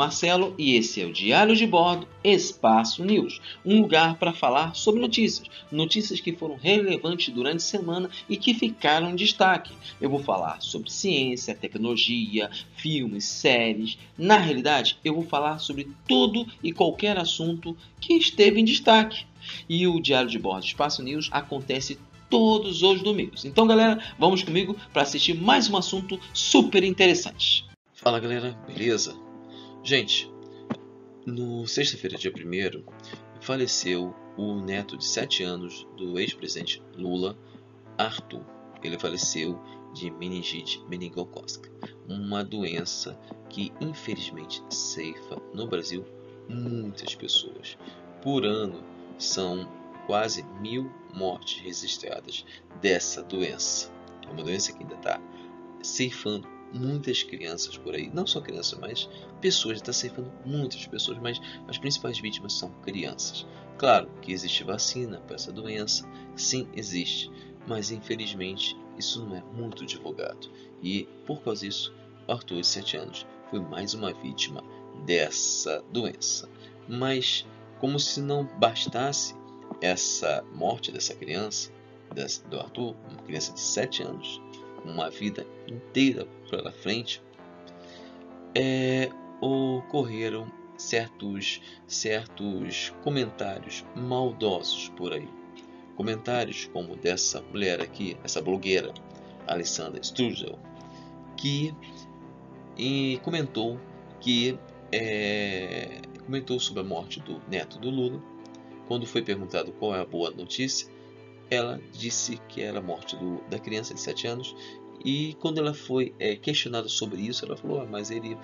Marcelo e esse é o Diário de Bordo Espaço News, um lugar para falar sobre notícias que foram relevantes durante a semana e que ficaram em destaque. Eu vou falar sobre ciência, tecnologia, filmes, séries. Na realidade, eu vou falar sobre tudo e qualquer assunto que esteve em destaque. E o Diário de Bordo Espaço News acontece todos os domingos. Então, galera, vamos comigo para assistir mais um assunto super interessante. Fala, galera, beleza? Gente, no sexta-feira, dia 1º, faleceu o neto de 7 anos do ex-presidente Lula, Arthur. Ele faleceu de meningite meningocócica, uma doença que infelizmente ceifa no Brasil muitas pessoas. Por ano, são quase 1000 mortes registradas dessa doença. É uma doença que ainda está ceifando muitas crianças por aí, não só crianças, mas pessoas, está ceifando muitas pessoas, mas as principais vítimas são crianças. Claro que existe vacina para essa doença, sim, existe, mas infelizmente isso não é muito divulgado. E por causa disso, o Arthur, de 7 anos, foi mais uma vítima dessa doença. Mas, como se não bastasse essa morte dessa criança, do Arthur, uma criança de 7 anos, uma vida inteira pela frente, ocorreram certos comentários maldosos por aí. Comentários como dessa mulher aqui, essa blogueira, Alessandra Sturgill, que comentou sobre a morte do neto do Lula. Quando foi perguntado qual é a boa notícia, ela disse que era a morte da criança de 7 anos. E quando ela foi questionada sobre isso, ela falou: mas ele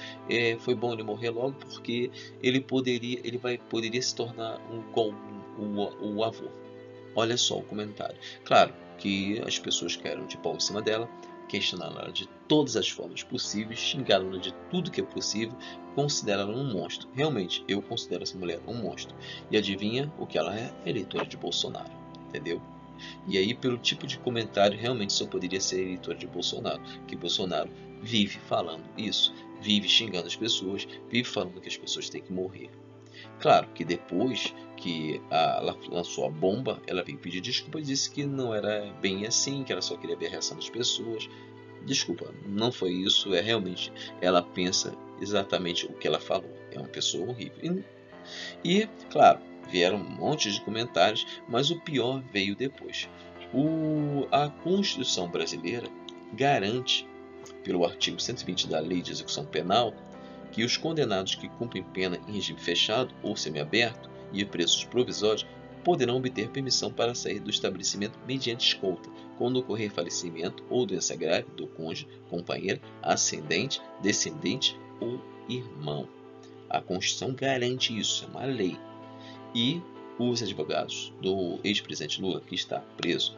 foi bom ele morrer logo, porque ele poderia se tornar o avô. Olha só o comentário. Claro que as pessoas caíram de pau em cima dela, questionaram ela de todas as formas possíveis, xingaram ela de tudo que é possível, consideraram ela um monstro. Realmente, eu considero essa mulher um monstro. E adivinha o que ela é? Eleitora de Bolsonaro. Entendeu? E aí, pelo tipo de comentário, realmente só poderia ser eleitor de Bolsonaro, que Bolsonaro vive falando isso, vive xingando as pessoas, vive falando que as pessoas têm que morrer. Claro que depois que ela lançou a bomba, ela veio pedir desculpa e disse que não era bem assim, que ela só queria ver a reação das pessoas. Desculpa, não foi isso, realmente, ela pensa exatamente o que ela falou, é uma pessoa horrível. E claro, vieram um monte de comentários, mas o pior veio depois. A Constituição brasileira garante, pelo artigo 120 da Lei de Execução Penal, que os condenados que cumprem pena em regime fechado ou semiaberto e presos provisórios poderão obter permissão para sair do estabelecimento mediante escolta, quando ocorrer falecimento ou doença grave do cônjuge, companheiro, ascendente, descendente ou irmão. A Constituição garante isso, é uma lei. E os advogados do ex-presidente Lula, que está preso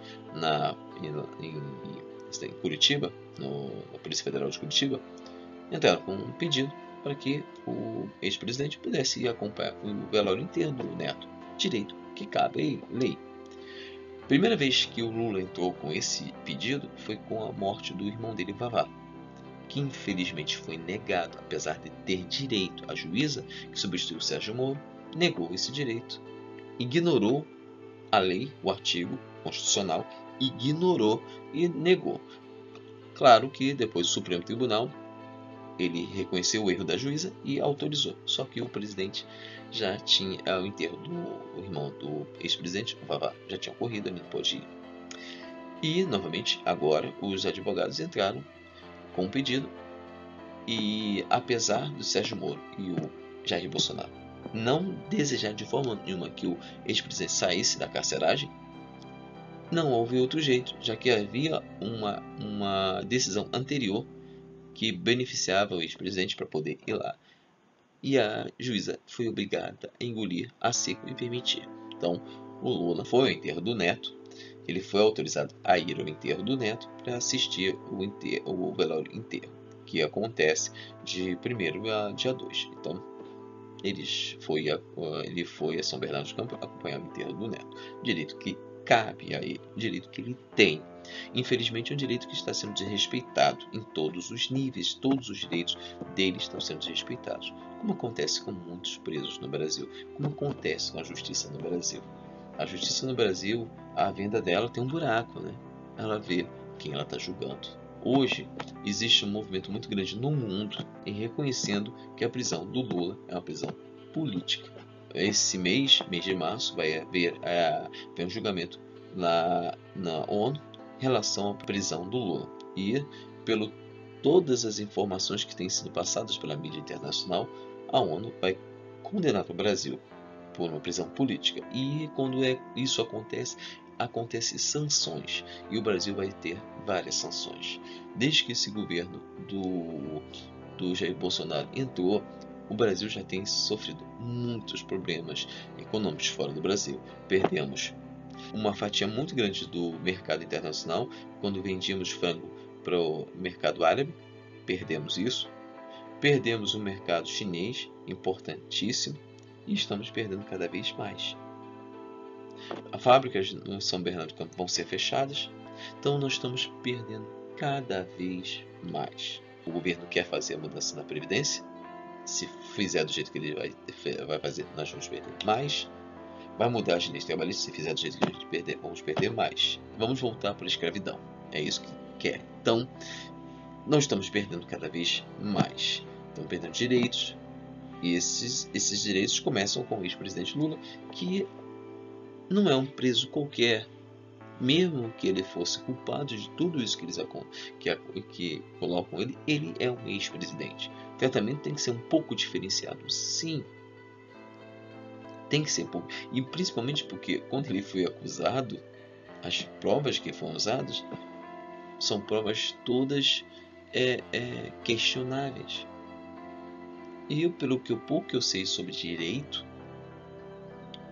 em Curitiba, na Polícia Federal de Curitiba, entraram com um pedido para que o ex-presidente pudesse ir acompanhar o velório inteiro do neto. Direito que cabe à lei. Primeira vez que o Lula entrou com esse pedido foi com a morte do irmão dele, Vavá, que infelizmente foi negado, apesar de ter direito. A juíza que substituiu Sérgio Moro negou esse direito, ignorou a lei, o artigo constitucional, ignorou e negou. Claro que depois o Supremo Tribunal ele reconheceu o erro da juíza e autorizou. Só que o presidente já tinha o enterro do irmão do ex-presidente, o Vavá, já tinha ocorrido, ele não pôde ir. E novamente agora os advogados entraram com um pedido, e apesar do Sérgio Moro e o Jair Bolsonaro não desejar de forma nenhuma que o ex-presidente saísse da carceragem, não houve outro jeito, já que havia uma decisão anterior que beneficiava o ex-presidente para poder ir lá. E a juíza foi obrigada a engolir a seco e permitir. Então, o Lula foi ao enterro do neto, ele foi autorizado a ir ao enterro do neto para assistir o velório inteiro, que acontece de 1º a dia 2. Então, ele foi a São Bernardo do Campo acompanhar o enterro do neto. Direito que cabe a ele, direito que ele tem. Infelizmente, é um direito que está sendo desrespeitado em todos os níveis, todos os direitos dele estão sendo desrespeitados, como acontece com muitos presos no Brasil, como acontece com a justiça no Brasil. A justiça no Brasil, a venda dela tem um buraco, né? Ela vê quem ela está julgando. Hoje, existe um movimento muito grande no mundo em reconhecendo que a prisão do Lula é uma prisão política. Esse mês de março, vai haver um julgamento na ONU em relação à prisão do Lula. E, pelo todas as informações que têm sido passadas pela mídia internacional, a ONU vai condenar o Brasil por uma prisão política. E quando isso acontece sanções. E o Brasil vai ter várias sanções. Desde que esse governo do Jair Bolsonaro entrou, o Brasil já tem sofrido muitos problemas econômicos fora do Brasil. Perdemos uma fatia muito grande do mercado internacional quando vendíamos frango para o mercado árabe. Perdemos isso. Perdemos o mercado chinês, importantíssimo. E estamos perdendo cada vez mais. As fábricas no São Bernardo do Campo vão ser fechadas. Então nós estamos perdendo cada vez mais. O governo quer fazer a mudança na Previdência. Se fizer do jeito que ele vai fazer, nós vamos perder mais. Vai mudar as leis trabalhistas. Se fizer do jeito que a gente perder, vamos perder mais. Vamos voltar para a escravidão. É isso que quer. Então, nós estamos perdendo cada vez mais. Estamos perdendo direitos. E esses direitos começam com o ex-presidente Lula, que não é um preso qualquer. Mesmo que ele fosse culpado de tudo isso que colocam ele, ele é um ex-presidente. O tratamento tem que ser um pouco diferenciado, sim. Tem que ser um pouco. E principalmente porque quando ele foi acusado, as provas que foram usadas são provas todas questionáveis. E eu, pelo que pouco que eu sei sobre direito,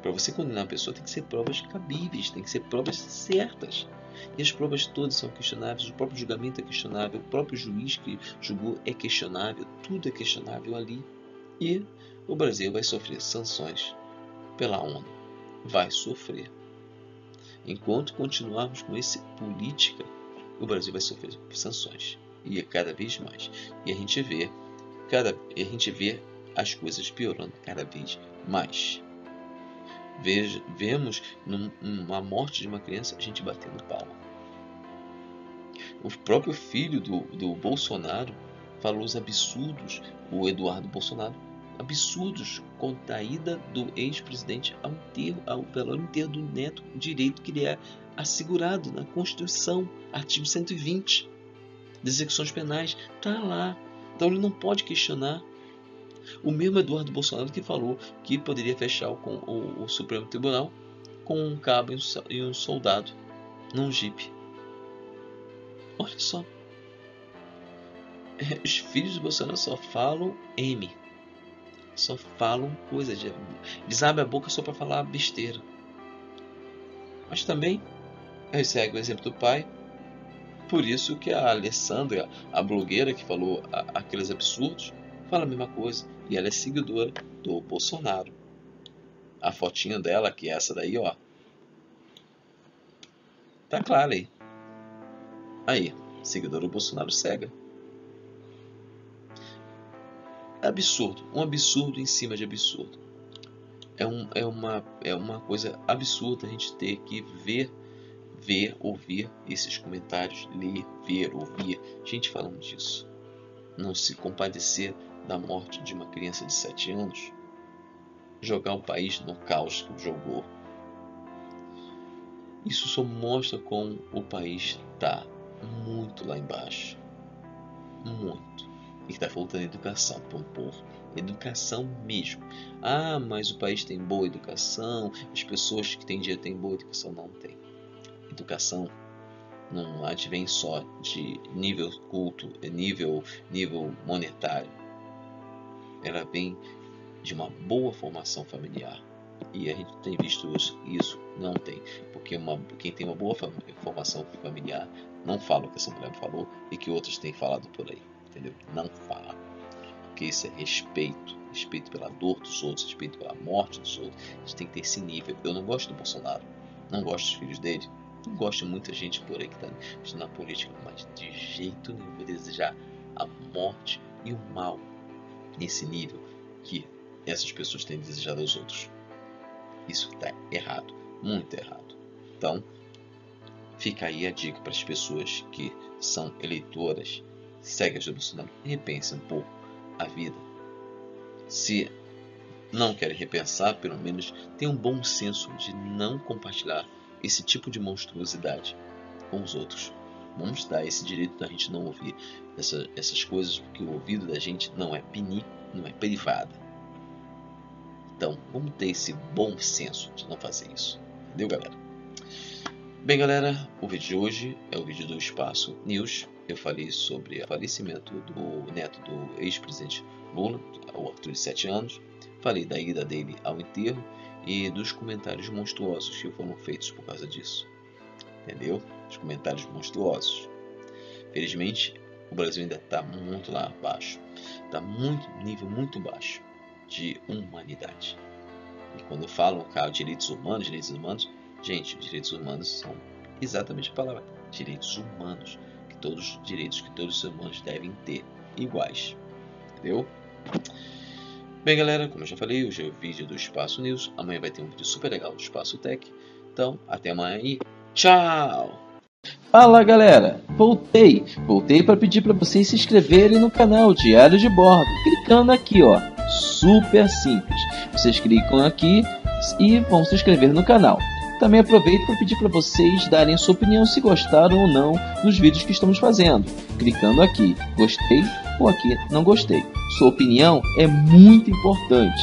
para você condenar uma pessoa tem que ser provas cabíveis, tem que ser provas certas. E as provas todas são questionáveis, o próprio julgamento é questionável, o próprio juiz que julgou é questionável, tudo é questionável ali. E o Brasil vai sofrer sanções pela ONU. Vai sofrer. Enquanto continuarmos com essa política, o Brasil vai sofrer sanções. E é cada vez mais. E a gente vê as coisas piorando cada vez mais. Vemos numa morte de uma criança a gente batendo palma. O próprio filho do Bolsonaro falou os absurdos, o Eduardo Bolsonaro, absurdos contra a ida do ex-presidente ao velório enterro do neto, o direito que lhe é assegurado na Constituição, artigo 120 das execuções penais, está lá. Então ele não pode questionar. O mesmo Eduardo Bolsonaro que falou que poderia fechar o Supremo Tribunal com um cabo e um soldado num jipe. Olha só. Os filhos do Bolsonaro só falam M. Só falam coisas. Eles abrem a boca só para falar besteira. Mas também segue o exemplo do pai. Por isso que a Alessandra, a blogueira que falou aqueles absurdos, fala a mesma coisa. E ela é seguidora do Bolsonaro. A fotinha dela, que é essa daí, ó. Tá claro aí. Aí, seguidora do Bolsonaro cega. É absurdo. Um absurdo em cima de absurdo. É uma coisa absurda a gente ter que ver, ouvir esses comentários, ler, ver, ouvir, gente falando disso. Não se compadecer da morte de uma criança de 7 anos, jogar o país no caos que jogou. Isso só mostra como o país está muito lá embaixo. Muito. E está faltando educação para um povo. Educação mesmo. Ah, mas o país tem boa educação, as pessoas que têm dinheiro têm boa educação. Não tem. Educação não advém só de nível culto, nível monetário. Ela vem de uma boa formação familiar. E a gente tem visto isso. Não tem. Porque quem tem uma boa formação familiar não fala o que essa mulher falou e que outros têm falado por aí. Entendeu? Não fala. Porque isso é respeito. Respeito pela dor dos outros, respeito pela morte dos outros. A gente tem que ter esse nível. Eu não gosto do Bolsonaro. Não gosto dos filhos dele. Não gosto de muita gente por aí que está na política, mas de jeito nenhum vou desejar a morte e o mal nesse nível que essas pessoas têm desejado aos outros. Isso está errado, muito errado. Então, fica aí a dica para as pessoas que são eleitoras cegas do Bolsonaro. Repensem um pouco a vida. Se não querem repensar, pelo menos tenham um bom senso de não compartilhar esse tipo de monstruosidade com os outros. Vamos dar esse direito da gente não ouvir essas coisas, porque o ouvido da gente não é não é privado. Então, vamos ter esse bom senso de não fazer isso. Entendeu, galera? Bem, galera, o vídeo de hoje é o vídeo do Espaço News. Eu falei sobre o falecimento do neto do ex-presidente Lula, o Arthur de 7 anos. Falei da ida dele ao enterro e dos comentários monstruosos que foram feitos por causa disso. Entendeu? Os comentários monstruosos. Felizmente, o Brasil ainda está muito lá abaixo. Está nível muito baixo de humanidade. E quando falam, cara, direitos humanos, gente, os direitos humanos são exatamente a palavra. Direitos humanos. Todos os direitos que todos os humanos devem ter iguais. Entendeu? Bem, galera, como eu já falei, hoje é o vídeo do Espaço News. Amanhã vai ter um vídeo super legal do Espaço Tech. Então, até amanhã e tchau! Fala, galera, voltei para pedir para vocês se inscreverem no canal Diário de Bordo, clicando aqui, ó, super simples. Vocês clicam aqui e vão se inscrever no canal. Também aproveito para pedir para vocês darem sua opinião se gostaram ou não dos vídeos que estamos fazendo, clicando aqui, gostei ou aqui, não gostei. Sua opinião é muito importante.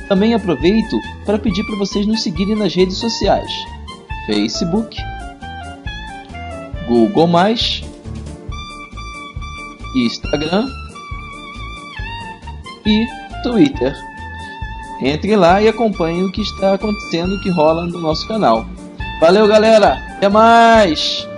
Também aproveito para pedir para vocês nos seguirem nas redes sociais: Facebook, Google+, Instagram e Twitter. Entre lá e acompanhe o que está acontecendo, o que rola no nosso canal. Valeu, galera! Até mais!